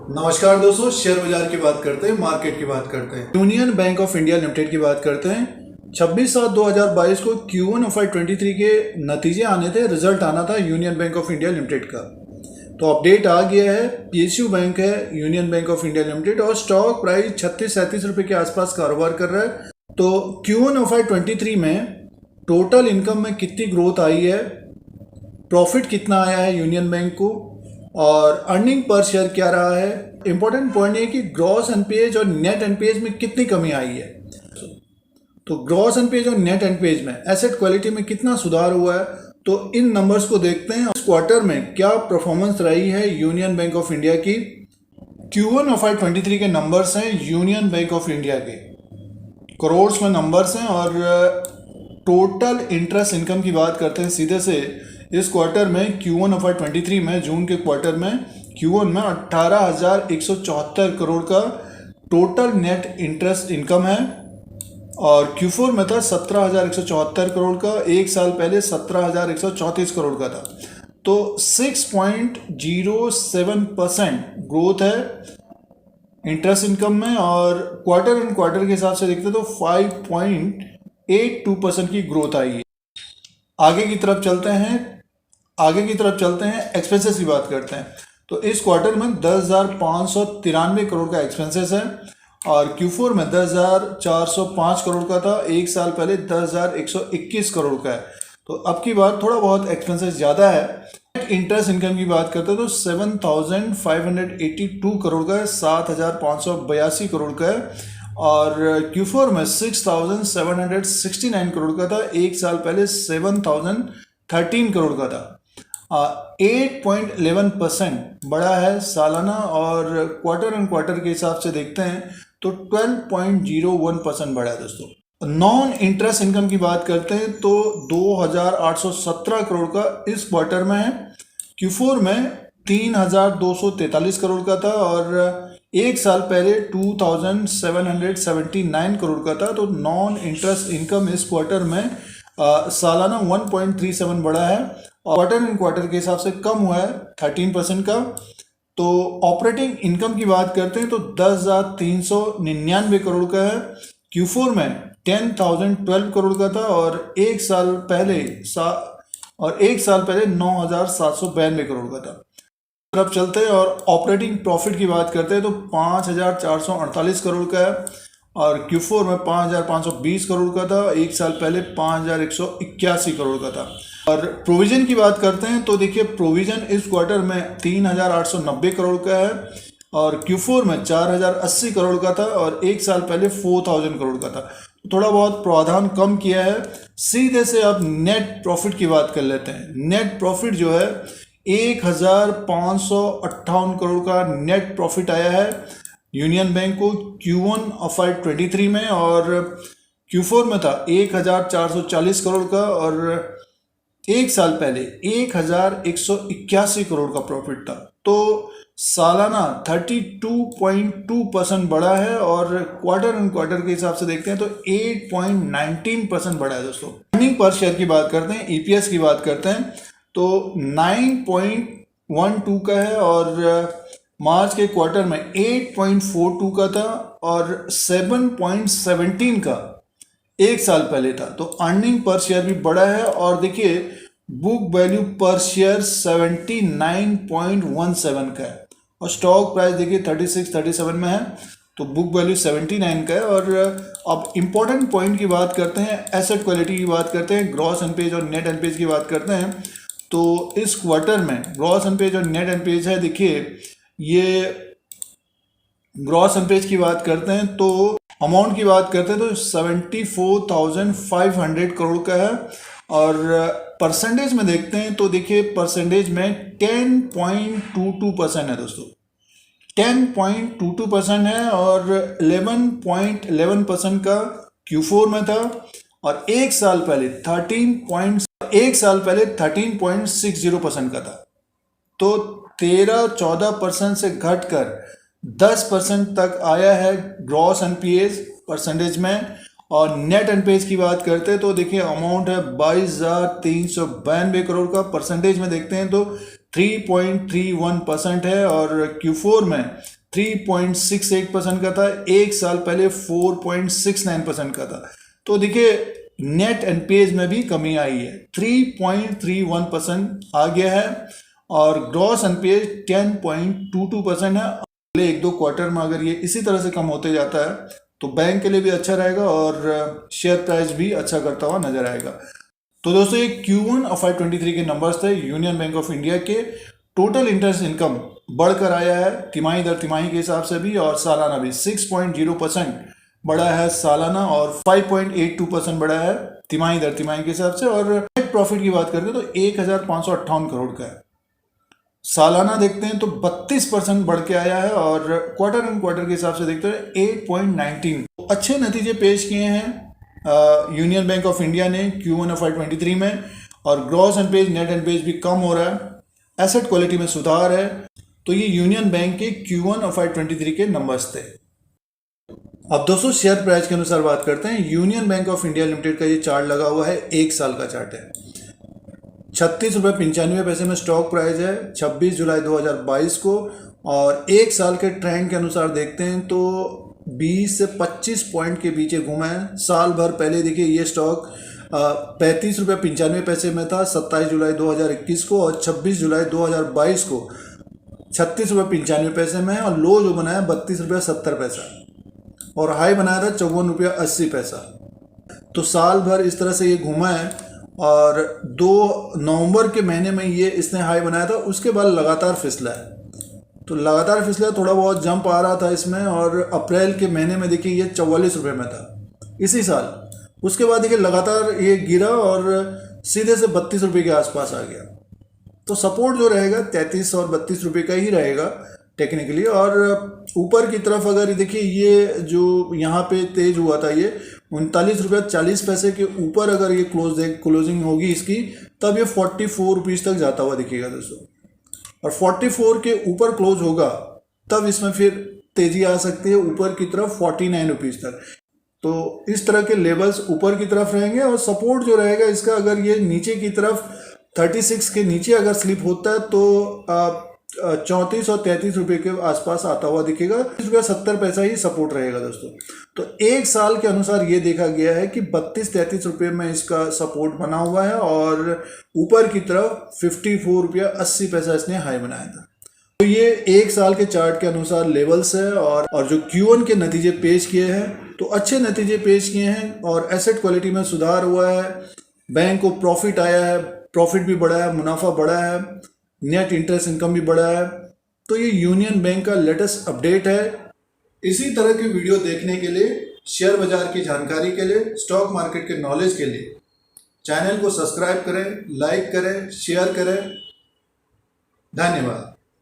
नमस्कार दोस्तों, शेयर बाजार की बात करते हैं, मार्केट की बात करते हैं। Union bank of India limited की बात करते हैं। 26/7/2022 को Q1 FY23 के नतीजे आने थे, रिजल्ट आना था union bank of India limited का। तो अपडेट आ गया है। PSU बैंक है union bank of India limited और स्टॉक प्राइस 36-37 रुपये के आसपास कारोबार कर रहा है। तो Q1 FY23 में टोटल इनकम में कितनी ग्रोथ आई है, प्रॉफिट कितना आया है यूनियन बैंक को, और अर्निंग पर शेयर क्या रहा है। इंपॉर्टेंट पॉइंट ये कि ग्रॉस एनपीएज और नेट एनपीएज में कितनी कमी आई है। तो ग्रॉस एनपीएज और नेट एनपीएज में एसेट क्वालिटी में कितना सुधार हुआ है, तो इन नंबर्स को देखते हैं। इस क्वार्टर में क्या परफॉर्मेंस रही है यूनियन बैंक ऑफ इंडिया की। Q1 FY23 के नंबर्स हैं यूनियन बैंक ऑफ इंडिया के, करोड़्स में नंबर्स हैं। और टोटल इंटरेस्ट इनकम की बात करते हैं सीधे से। इस क्वार्टर में Q1 FY23 में, जून के क्वार्टर में Q1 में 18,174 करोड़ का टोटल नेट इंटरेस्ट इनकम है। और Q4 में था 17,174 करोड़ का, एक साल पहले 17,134 करोड़ का था। तो 6.07% ग्रोथ है इंटरेस्ट इनकम में। और क्वार्टर एंड क्वार्टर के हिसाब से देखते तो 5.82% की ग्रोथ आई है। आगे की तरफ चलते हैं एक्सपेंसेस की बात करते हैं। तो इस क्वार्टर में 10,593 करोड़ का एक्सपेंसेस है और Q4 में 10,405 करोड़ का था, एक साल पहले 10,121 करोड़ का है। तो अब की बार थोड़ा बहुत एक्सपेंसेस ज़्यादा है। इंटरेस्ट इनकम की बात करते हैं तो 7,582 करोड़ का है, 7,582 करोड़ का है। और Q4 में 6,769 करोड़ का था, एक साल पहले 7,013 करोड़ का था। 8.11% बढ़ा है सालाना। और क्वार्टर एंड क्वार्टर के हिसाब से देखते हैं तो 12.01% बढ़ा है दोस्तों। नॉन इंटरेस्ट इनकम की बात करते हैं तो 2,817 करोड़ का इस क्वार्टर में है। Q4 में 3,243 करोड़ का था और एक साल पहले 2,779 करोड़ का था। तो नॉन इंटरेस्ट इनकम इस क्वार्टर में सालाना 1.37 बढ़ा है। क्वार्टर एंड क्वार्टर के हिसाब से कम हुआ है 13% का। तो ऑपरेटिंग इनकम की बात करते हैं तो 10,399 करोड़ का है। Q4 में 10,012 करोड़ का था और एक साल पहले 9,792 करोड़ का था। तरफ चलते हैं और ऑपरेटिंग प्रॉफिट की बात करते हैं तो 5,448 करोड़ का है और Q4 में 5,520 करोड़ का था, एक साल पहले 5,181 करोड़ का था। और प्रोविजन की बात करते हैं तो देखिए प्रोविजन इस क्वार्टर में 3,890 करोड़ का है और Q4 में 4,080 करोड़ का था और एक साल पहले 4,000 करोड़ का था। थोड़ा बहुत प्रावधान कम किया है। सीधे से अब नेट प्रॉफिट की बात कर लेते हैं। नेट प्रॉफिट जो है 1,558 करोड़ का नेट प्रॉफिट आया है यूनियन बैंक को Q1 FY23 में। और Q4 में था 1,440 करोड़ का और एक साल पहले 1,181 करोड़ का प्रॉफिट था। तो सालाना 32.2% बढ़ा है और क्वार्टर एंड क्वार्टर के हिसाब से देखते हैं तो 8.19% बढ़ा है दोस्तों। अर्निंग पर शेयर की बात करते हैं, EPS की बात करते हैं तो 9.12 का है और मार्च के क्वार्टर में 8.42 का था और 7.17 का एक साल पहले था। तो अर्निंग पर शेयर भी बढ़ा है और देखिए बुक वैल्यू पर शेयर 79.17 का है और स्टॉक प्राइस देखिए 36-37 में है। तो बुक वैल्यू 79 का है। और अब इम्पोर्टेंट पॉइंट की बात करते हैं, एसेट क्वालिटी की बात करते हैं, ग्रॉस एनपीएज और नेट एनपीएज की बात करते हैं। तो इस क्वार्टर में ग्रॉस एनपीएज और नेट एनपीएज है, देखिए ये ग्रॉस एनपीएज की बात करते हैं तो अमाउंट की बात करते हैं तो 74,500 करोड़ का है। और परसेंटेज में देखते हैं तो देखिए परसेंटेज में 10.22% है दोस्तों, 10.22% है। और 11.11% का Q4 में था और एक साल पहले 13.60% का था। तो 13-14% से घटकर 10% तक आया है ग्रॉस एनपीएज परसेंटेज में। और नेट एनपीएज की बात करते हैं तो देखिए अमाउंट है 22,392 करोड़ का। परसेंटेज में देखते हैं तो 3.31% है और Q4 में 3.68% का था, एक साल पहले 4.69% का था। तो देखिए नेट एनपीएज में भी कमी आई है, 3.31% आ गया है और ग्रॉस एनपीएज 10.22% है। अगले 1-2 क्वार्टर में अगर ये इसी तरह से कम होते जाता है तो बैंक के लिए भी अच्छा रहेगा और शेयर प्राइस भी अच्छा करता हुआ नजर आएगा। तो दोस्तों ये Q1 of FY23 के नंबर्स थे यूनियन बैंक ऑफ इंडिया के। टोटल इंटरेस्ट इनकम बढ़कर आया है तिमाही दर तिमाही के हिसाब से भी और सालाना भी 6.0% बढ़ा है सालाना और 5.82% बढ़ा है तिमाही दर तिमाही के हिसाब से। और नेट प्रॉफिट की बात करें तो 1558 करोड़ का है। सालाना देखते हैं तो 32% बढ़ के आया है और क्वार्टर एंड क्वार्टर के हिसाब से देखते हैं 8.19। अच्छे नतीजे पेश किए हैं यूनियन बैंक ऑफ इंडिया ने Q1 of FY23 में और ग्रॉस एनपीएज नेट एनपीएज भी कम हो रहा है, एसेट क्वालिटी में सुधार है। तो ये यूनियन बैंक के Q1 of FY23 के नंबर्स थे। अब दोस्तों शेयर प्राइस के अनुसार बात करते हैं। Union bank of India limited का ये चार्ट लगा हुआ है, 1 साल का चार्ट है। 36.95 में स्टॉक प्राइस है 26 जुलाई 2022 को और 1 साल के ट्रेंड के अनुसार देखते हैं तो 20 से 25 पॉइंट के पीछे घूमा है। साल भर पहले देखिए ये स्टॉक 35.95 में था 27 जुलाई 2021 को और 26 जुलाई 2022 को 36.95 में है और लो जो बनाया 32.70 और हाई बनाया था 54.80। तो साल भर इस तरह से ये घूमा है और 2 नवंबर के महीने में ये इसने हाई बनाया था, उसके बाद लगातार फिसला है। तो लगातार फिसला, थोड़ा बहुत जंप आ रहा था इसमें और अप्रैल के महीने में देखिए ये 44 रुपये में था इसी साल। उसके बाद देखिए लगातार ये गिरा और सीधे से 32 रुपये के आसपास आ गया। तो सपोर्ट जो रहेगा 33 और 32 रुपये का ही रहेगा टेक्निकली। और ऊपर की तरफ अगर देखिए ये जो यहाँ पे तेज हुआ था ये 39.40 के ऊपर अगर ये क्लोजिंग होगी इसकी तब ये 44 रुपीज़ तक जाता हुआ दिखेगा दोस्तों। और 44 के ऊपर क्लोज होगा तब इसमें फिर तेजी आ सकती है ऊपर की तरफ 49 रुपीज़ तक। तो इस तरह के लेवल्स ऊपर की तरफ रहेंगे और सपोर्ट जो रहेगा इसका अगर ये नीचे की तरफ 36 के नीचे अगर स्लिप होता है तो 34 और 33 रुपये के आसपास आता हुआ दिखेगा। 70 ही सपोर्ट रहेगा दोस्तों। तो 1 साल के अनुसार ये देखा गया है कि 32-33 रुपये में इसका सपोर्ट बना हुआ है और ऊपर की तरफ 54.80 इसने हाई बनाया था। तो ये 1 साल के चार्ट के अनुसार लेवल्स है और जो Q1 के नतीजे पेश किए हैं तो अच्छे नतीजे पेश किए हैं और एसेट क्वालिटी में सुधार हुआ है। बैंक को प्रॉफिट आया है, प्रॉफिट भी बढ़ा है, मुनाफा बढ़ा है, नेट इंटरेस्ट इनकम भी बढ़ा है। तो ये यूनियन बैंक का लेटेस्ट अपडेट है। इसी तरह के वीडियो देखने के लिए, शेयर बाजार की जानकारी के लिए, स्टॉक मार्केट के नॉलेज के लिए चैनल को सब्सक्राइब करें, लाइक करें, शेयर करें। धन्यवाद।